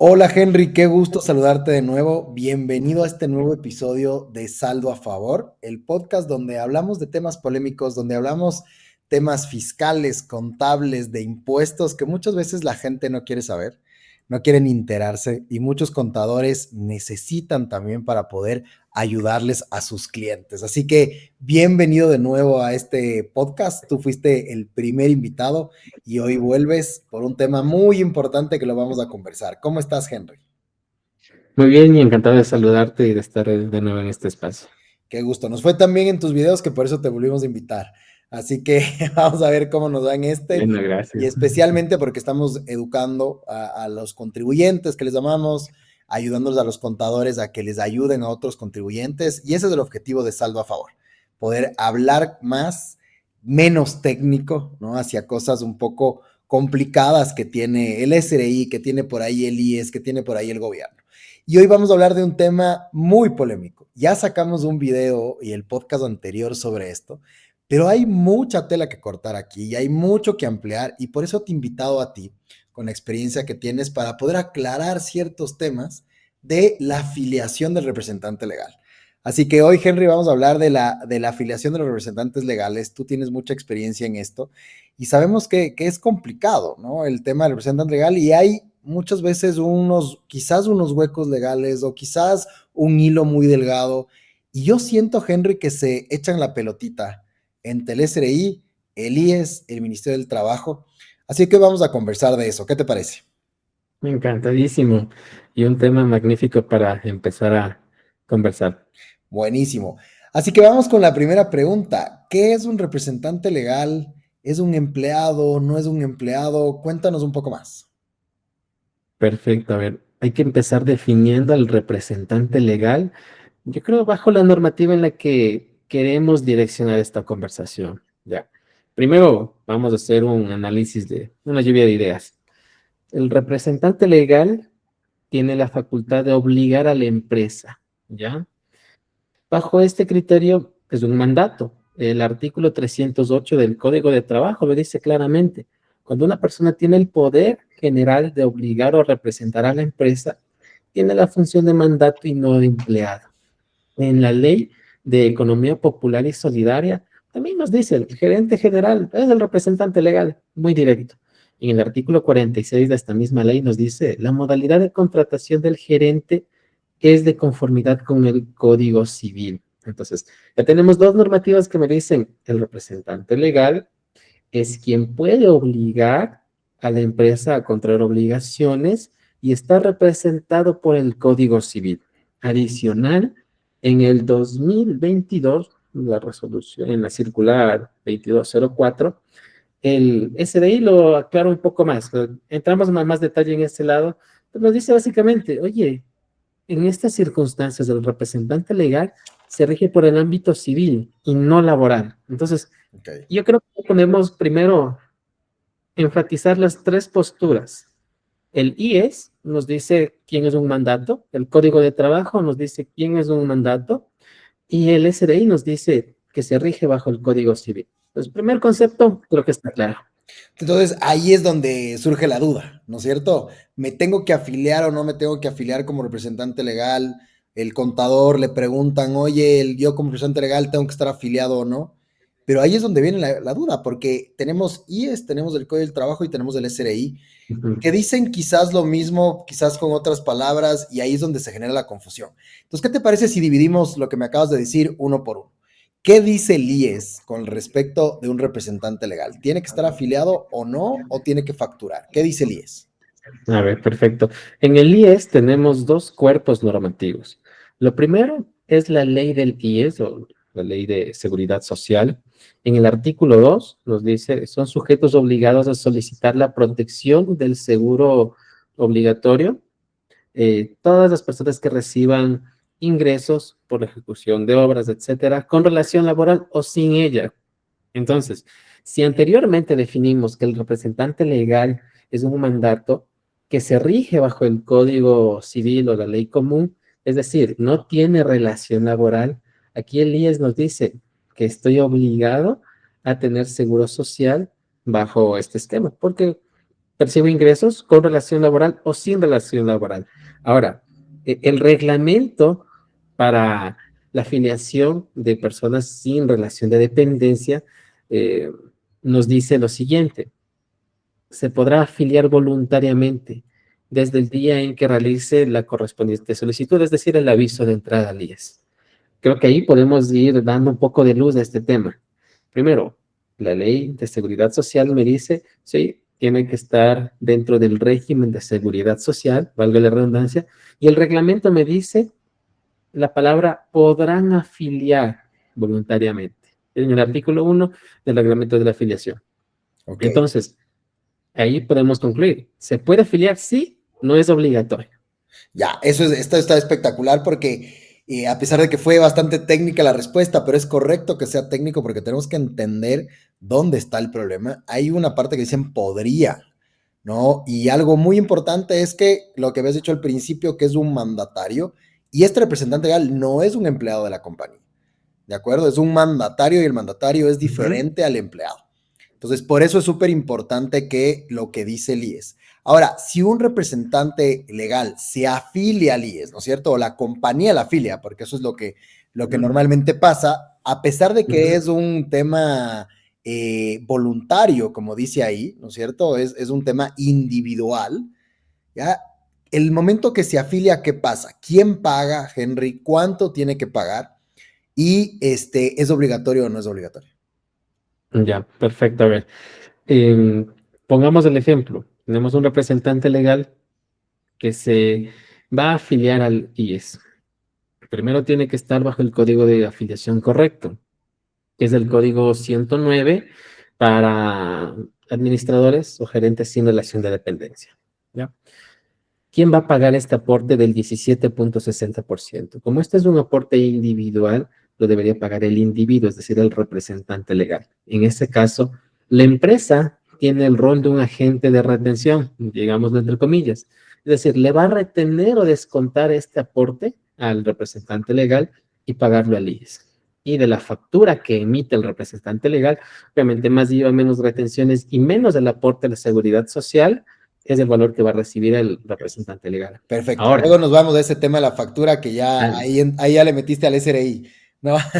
Hola Henry, qué gusto saludarte de nuevo. Bienvenido a este nuevo episodio de Saldo a Favor, el podcast donde hablamos de temas polémicos, donde hablamos temas fiscales, contables, de impuestos que muchas veces la gente no quiere saber, no quieren enterarse y muchos contadores necesitan también para poder ayudarles a sus clientes. Así que bienvenido de nuevo a este podcast. Tú fuiste el primer invitado y hoy vuelves por un tema muy importante que lo vamos a conversar. ¿Cómo estás, Henry? Muy bien y encantado de saludarte y de estar de nuevo en este espacio. Qué gusto. Nos fue tan bien en tus videos que por eso te volvimos a invitar. Así que vamos a ver cómo nos va en este Bueno, y gracias. especialmente porque estamos educando a los contribuyentes que les llamamos, ayudándoles a los contadores a que les ayuden a otros contribuyentes y ese es el objetivo de Saldo a Favor, poder hablar más, menos técnico, ¿no? Hacia cosas un poco complicadas que tiene el SRI, que tiene por ahí el IES, que tiene por ahí el gobierno. Y hoy vamos a hablar de un tema muy polémico. Ya sacamos un video y el podcast anterior sobre esto, pero hay mucha tela que cortar aquí y hay mucho que ampliar y por eso te he invitado a ti, con la experiencia que tienes, para poder aclarar ciertos temas de la afiliación del representante legal. Así que hoy, Henry, vamos a hablar de la afiliación de los representantes legales. Tú tienes mucha experiencia en esto y sabemos que es complicado, ¿no? El tema del representante legal y hay muchas veces quizás unos huecos legales o quizás un hilo muy delgado. Y yo siento, Henry, que se echan la pelotita entre el SRI, el IES, el Ministerio del Trabajo. Así que vamos a conversar de eso. ¿Qué te parece? Encantadísimo. Y un tema magnífico para empezar a conversar. Buenísimo. Así que vamos con la primera pregunta. ¿Qué es un representante legal? ¿Es un empleado? ¿No es un empleado? Cuéntanos un poco más. Perfecto. A ver, hay que empezar definiendo al representante legal. Yo creo bajo la normativa en la que queremos direccionar esta conversación. Ya. Primero, vamos a hacer un análisis de una lluvia de ideas. El representante legal tiene la facultad de obligar a la empresa, ¿ya? Bajo este criterio es un mandato. El artículo 308 del Código de Trabajo lo dice claramente. Cuando una persona tiene el poder general de obligar o representar a la empresa, tiene la función de mandato y no de empleado. En la ley de economía popular y solidaria también nos dice el gerente general es el representante legal, muy directo. En el artículo 46 de esta misma ley nos dice la modalidad de contratación del gerente es de conformidad con el Código Civil. Entonces, ya tenemos dos normativas que me dicen el representante legal es quien puede obligar a la empresa a contraer obligaciones y está representado por el Código Civil. Adicional, en el 2022, la resolución, en la circular 2204, el SDI lo aclara un poco más. Entramos en más detalle en este lado, pero nos dice básicamente, oye, en estas circunstancias, el representante legal se rige por el ámbito civil y no laboral. Entonces, Ok. yo creo que podemos primero enfatizar las tres posturas. El IES nos dice quién es un mandato, el Código de Trabajo nos dice quién es un mandato y el SDI nos dice que se rige bajo el Código Civil. Entonces, primer concepto, creo que está claro. Entonces ahí es donde surge la duda, ¿no es cierto? ¿Me tengo que afiliar o no me tengo que afiliar como representante legal? El contador le preguntan, oye, yo como representante legal tengo que estar afiliado o no. Pero ahí es donde viene la duda, porque tenemos IES, tenemos el Código del Trabajo y tenemos el SRI, Ujú. que dicen quizás lo mismo, quizás con otras palabras, y ahí es donde se genera la confusión. Entonces, ¿qué te parece si dividimos lo que me acabas de decir uno por uno? ¿Qué dice el IES con respecto de un representante legal? ¿Tiene que estar afiliado o no? ¿O tiene que facturar? ¿Qué dice el IES? A ver, perfecto. En el IES tenemos dos cuerpos normativos. Lo primero es la ley del IES o la ley de seguridad social. En el artículo 2 nos dice, son sujetos obligados a solicitar la protección del seguro obligatorio. Todas las personas que reciban ingresos por la ejecución de obras, etcétera, con relación laboral o sin ella. Entonces, si anteriormente definimos que el representante legal es un mandato que se rige bajo el Código Civil o la ley común, es decir, no tiene relación laboral, aquí el IES nos dice que estoy obligado a tener seguro social bajo este esquema, porque percibo ingresos con relación laboral o sin relación laboral. Ahora, el reglamento para la afiliación de personas sin relación de dependencia eh, nos dice lo siguiente: se podrá afiliar voluntariamente desde el día en que realice la correspondiente solicitud, es decir, el aviso de entrada al IES. Creo que ahí podemos ir dando un poco de luz a este tema. Primero, la ley de seguridad social me dice, sí, tiene que estar dentro del régimen de seguridad social, valga la redundancia, y el reglamento me dice la palabra podrán afiliar voluntariamente, en el artículo 1 del reglamento de la afiliación. Ok. Entonces, ahí podemos concluir, ¿se puede afiliar? Sí, no es obligatorio. Ya, esto está espectacular porque a pesar de que fue bastante técnica la respuesta, pero es correcto que sea técnico porque tenemos que entender dónde está el problema. Hay una parte que dicen podría, ¿no? Y algo muy importante es que lo que habías dicho al principio, que es un mandatario, y este representante legal no es un empleado de la compañía, ¿de acuerdo? Es un mandatario y el mandatario es Ujú. diferente al empleado. Entonces, por eso es súper importante que lo que dice el IES. Ahora, si un representante legal se afilia al IES, ¿no es cierto? O la compañía la afilia, porque eso es lo que normalmente pasa, a pesar de que Ujú. es un tema voluntario, como dice ahí, ¿no es cierto? Es un tema individual, ¿ya? El momento que se afilia, ¿qué pasa? ¿Quién paga, Henry? ¿Cuánto tiene que pagar? Y ¿es obligatorio o no es obligatorio? Ya, perfecto. A ver, em, pongamos el ejemplo. Tenemos un representante legal que se va a afiliar al IES. Primero tiene que estar bajo el código de afiliación correcto, que es el código 109 para administradores o gerentes sin relación de dependencia. ¿Ya? ¿Quién va a pagar este aporte del 17,60%? Como este es un aporte individual, lo debería pagar el individuo, es decir, el representante legal. En este caso, la empresa tiene el rol de un agente de retención, digámoslo entre comillas. Es decir, le va a retener o descontar este aporte al representante legal y pagarlo al IES. Y de la factura que emite el representante legal, obviamente más IVA, menos retenciones y menos el aporte a la seguridad social, es el valor que va a recibir el representante legal. Perfecto. Ahora, Luego nos vamos a ese tema de la factura que ya ah, ahí ya le metiste al SRI, ¿no? sí,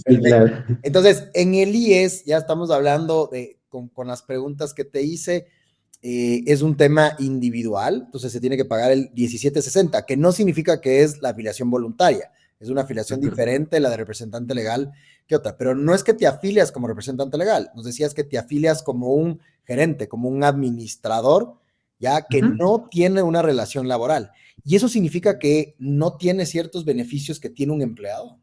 Perfecto. claro. Entonces, en el IES ya estamos hablando con las preguntas que te hice, es un tema individual, entonces se tiene que pagar el 1760, que no significa que es la afiliación voluntaria, es una afiliación diferente, la de representante legal, que otra, pero no es que te afilias como representante legal, nos decías que te afilias como un gerente, como un administrador, ya que Ujú. no tiene una relación laboral. Y eso significa que no tiene ciertos beneficios que tiene un empleado.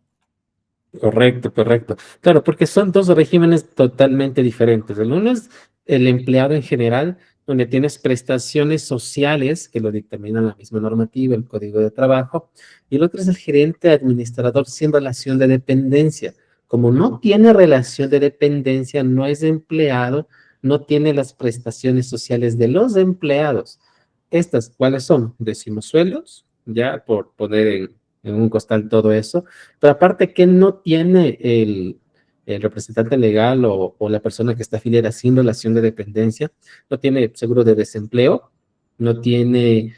Correcto, correcto. Claro, porque son dos regímenes totalmente diferentes. El uno es el empleado en general, donde tienes prestaciones sociales que lo dictamina la misma normativa, el Código de Trabajo, y el otro es el gerente administrador sin relación de dependencia. Como no tiene relación de dependencia, no es empleado, no tiene las prestaciones sociales de los empleados. Estas, ¿cuáles son? Decimos sueldos, ya por poner en un costal todo eso, pero aparte que no tiene el representante legal o la persona que está afiliada sin relación de dependencia, no tiene seguro de desempleo, no tiene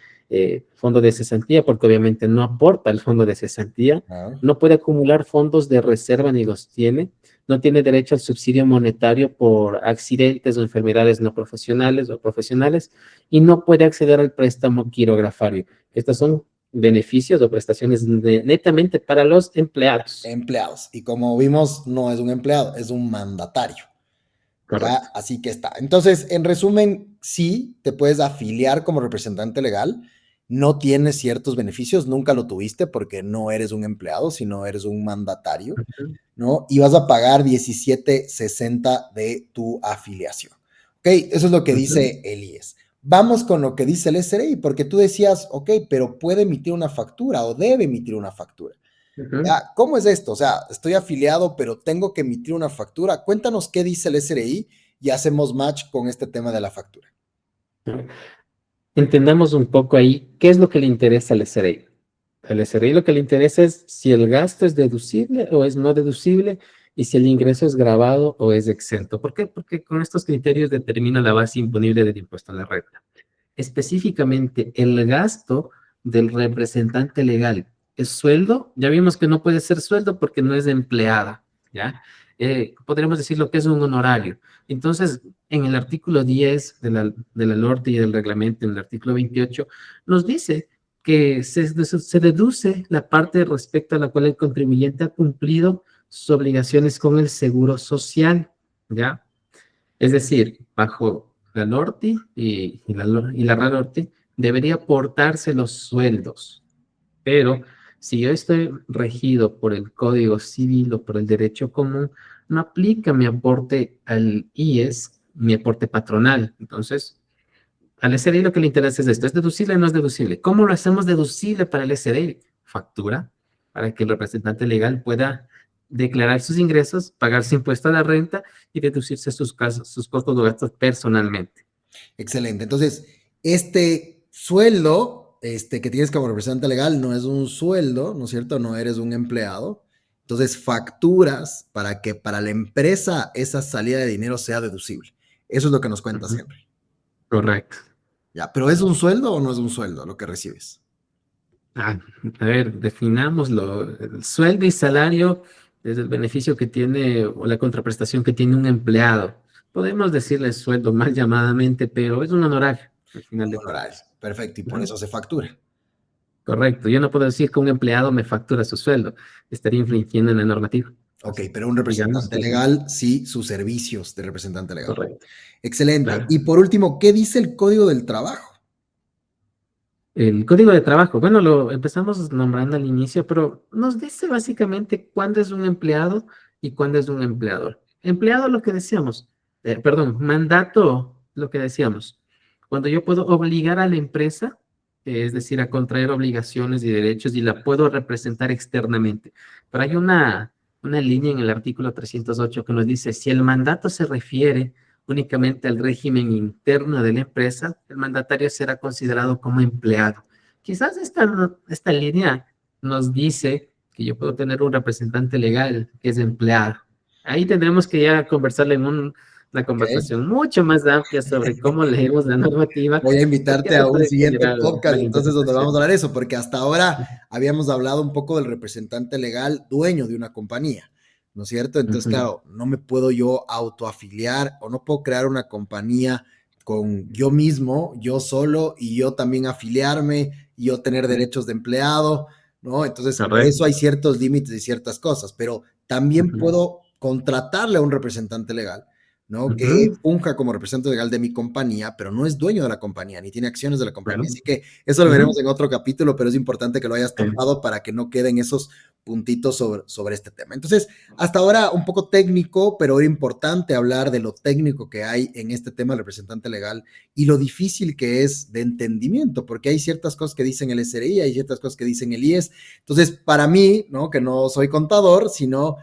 fondo de cesantía, porque obviamente no aporta el fondo de cesantía, Ah, no puede acumular fondos de reserva ni los tiene, no tiene derecho al subsidio monetario por accidentes o enfermedades no profesionales o profesionales, y no puede acceder al préstamo quirografario. Estas son beneficios o prestaciones netamente para los empleados. empleados. Y como vimos, no es un empleado, es un mandatario. Ya, Correcto. así que está. Entonces, en resumen, sí, te puedes afiliar como representante legal, no tienes ciertos beneficios, nunca lo tuviste porque no eres un empleado, sino eres un mandatario, Ujú. ¿no? Y vas a pagar 1760 de tu afiliación. Ok, eso es lo que Ujú. dice el IES. Vamos con lo que dice el SRI, porque tú decías, ok, pero puede emitir una factura o debe emitir una factura. Ujú. Ya, ¿cómo es esto? O sea, estoy afiliado, pero tengo que emitir una factura. Cuéntanos qué dice el SRI y hacemos match con este tema de la factura. Entendamos un poco ahí qué es lo que le interesa al SRI. Al SRI lo que le interesa es si el gasto es deducible o es no deducible y si el ingreso es gravado o es exento. ¿Por qué? Porque con estos criterios determina la base imponible del impuesto a la renta. Específicamente, el gasto del representante legal es sueldo. Ya vimos que no puede ser sueldo porque no es empleada, ¿ya? Podríamos decir lo que es un honorario. Entonces, en el artículo 10 de la LORTE y del reglamento, en el artículo 28, nos dice que se deduce la parte respecto a la cual el contribuyente ha cumplido sus obligaciones con el seguro social, ¿ya? Es decir, bajo la LORTI y la RALORTI debería aportarse los sueldos, pero si yo estoy regido por el Código Civil o por el derecho común, no aplica mi aporte al IES, mi aporte patronal. Entonces, al SRI lo que le interesa es esto: ¿es deducible o no es deducible? ¿Cómo lo hacemos deducible para el SRI? Factura, para que el representante legal pueda declarar sus ingresos, pagar su impuesto a la renta y deducirse sus costos o gastos personalmente. Excelente. Entonces, este sueldo que tienes como representante legal no es un sueldo, ¿no es cierto? No eres un empleado. Entonces, facturas para que para la empresa esa salida de dinero sea deducible. Eso es lo que nos cuentas, Ujú. Henry. Correcto. Ya, pero ¿es un sueldo o no es un sueldo lo que recibes? Ah, a ver, definámoslo. El sueldo y salario es el beneficio que tiene o la contraprestación que tiene un empleado. Podemos decirle sueldo mal llamadamente, pero es un honorario, al final Un de honorario. cuentas. Perfecto, y por Ujú. eso se factura. Correcto. Yo no puedo decir que un empleado me factura su sueldo. Estaría infringiendo en la normativa. Ok, Entonces, pero un digamos representante que legal, sí, sus servicios de representante legal. correcto. Excelente. Claro. Y por último, ¿qué dice el Código del Trabajo? El código de trabajo, bueno, lo empezamos nombrando al inicio, pero nos dice básicamente cuándo es un empleado y cuándo es un empleador. Empleado, lo que decíamos, perdón, mandato, lo que decíamos. Cuando yo puedo obligar a la empresa, es decir, a contraer obligaciones y derechos y la puedo representar externamente. Pero hay una línea en el artículo 308 que nos dice, si el mandato se refiere únicamente al régimen interno de la empresa, el mandatario será considerado como empleado. Quizás esta línea nos dice que yo puedo tener un representante legal que es empleado. Ahí tendremos que ya conversarle en una Ok. conversación mucho más amplia sobre cómo leemos la normativa, Voy a porque invitarte ahí a un puede siguiente generar podcast, mala entonces, donde vamos a interpretación. hablar eso, porque hasta ahora habíamos hablado un poco del representante legal dueño de una compañía, ¿no es cierto? Entonces, Ujú, claro, no me puedo yo autoafiliar o no puedo crear una compañía con yo mismo, yo solo, y yo también afiliarme y yo tener derechos de empleado, ¿no? Entonces, por eso correcto. hay ciertos límites y ciertas cosas, pero también Ujú, puedo contratarle a un representante legal, ¿no? Que ujú, funja como representante legal de mi compañía, pero no es dueño de la compañía, ni tiene acciones de la compañía. claro. Así que eso lo veremos Ujú, en otro capítulo, pero es importante que lo hayas sí. topado para que no queden esos puntitos sobre este tema. Entonces, hasta ahora un poco técnico, pero era importante hablar de lo técnico que hay en este tema del representante legal y lo difícil que es de entendimiento, porque hay ciertas cosas que dicen el SRI, hay ciertas cosas que dicen el IES. Entonces, para mí, ¿no? Que no soy contador, sino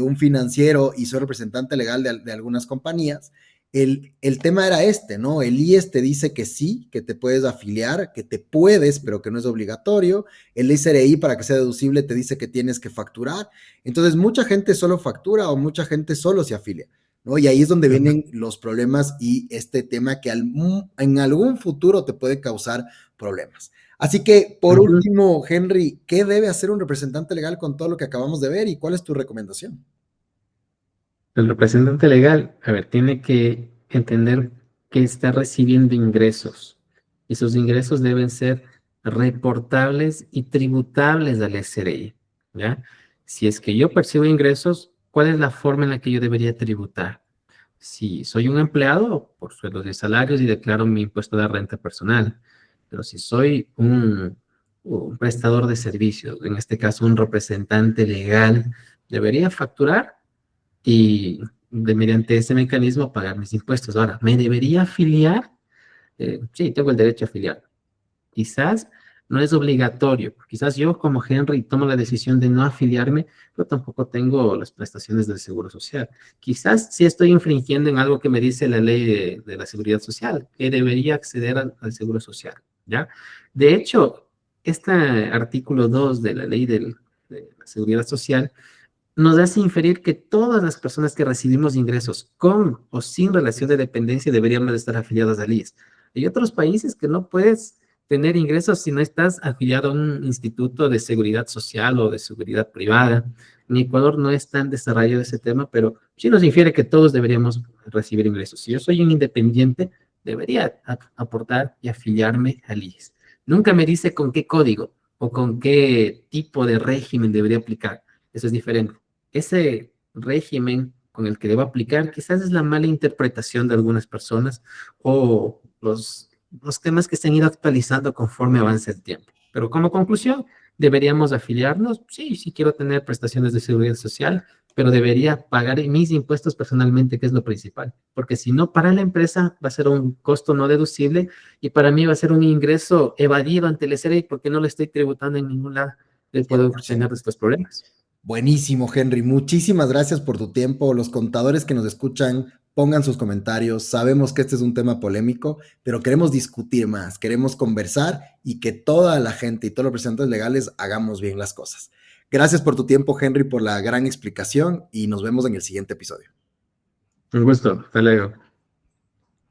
un financiero y soy representante legal de algunas compañías, el tema era ¿no? El IES te dice que sí, que te puedes afiliar, que te puedes, pero que no es obligatorio. El SRI, para que sea deducible, te dice que tienes que facturar. Entonces, mucha gente solo factura o mucha gente solo se afilia, ¿no? Y ahí es donde Ujú, vienen los problemas y este tema que en algún futuro te puede causar problemas. Así que, por ujú. último, Henry, ¿qué debe hacer un representante legal con todo lo que acabamos de ver y cuál es tu recomendación? El representante legal, a ver, tiene que entender que está recibiendo ingresos y sus ingresos deben ser reportables y tributables al SRI, ¿ya? Si es que yo percibo ingresos, ¿cuál es la forma en la que yo debería tributar? Si soy un empleado, por sueldos y salarios y declaro mi impuesto de renta personal, pero si soy un prestador de servicios, en este caso un representante legal, debería facturar y mediante ese mecanismo pagar mis impuestos. Ahora, ¿me debería afiliar? Sí, tengo el derecho a afiliar. Quizás no es obligatorio. Quizás yo como Henry tomo la decisión de no afiliarme, pero tampoco tengo las prestaciones del Seguro Social. Quizás sí estoy infringiendo en algo que me dice la ley de la Seguridad Social, que debería acceder al Seguro Social, ¿ya? De hecho, este artículo 2 de la ley de la Seguridad Social nos hace inferir que todas las personas que recibimos ingresos con o sin relación de dependencia deberíamos estar afiliadas al IES. Hay otros países que no puedes tener ingresos si no estás afiliado a un instituto de seguridad social o de seguridad privada. En Ecuador no es tan desarrollado ese tema, pero sí nos infiere que todos deberíamos recibir ingresos. Si yo soy un independiente, debería aportar y afiliarme al IES. Nunca me dice con qué código o con qué tipo de régimen debería aplicar. Eso es diferente. Ese régimen con el que debo aplicar quizás es la mala interpretación de algunas personas o los temas que se han ido actualizando conforme avanza el tiempo. Pero como conclusión, ¿deberíamos afiliarnos? Sí, sí quiero tener prestaciones de seguridad social, pero debería pagar mis impuestos personalmente, que es lo principal. Porque si no, para la empresa va a ser un costo no deducible y para mí va a ser un ingreso evadido ante el SRI porque no lo estoy tributando en ningún lado. Puedo tener 100%. estos problemas. Buenísimo, Henry. Muchísimas gracias por tu tiempo. Los contadores que nos escuchan, pongan sus comentarios. Sabemos que este es un tema polémico, pero queremos discutir más, queremos conversar y que toda la gente y todos los representantes legales hagamos bien las cosas. Gracias por tu tiempo, Henry, por la gran explicación y nos vemos en el siguiente episodio. Un gusto. Hasta luego.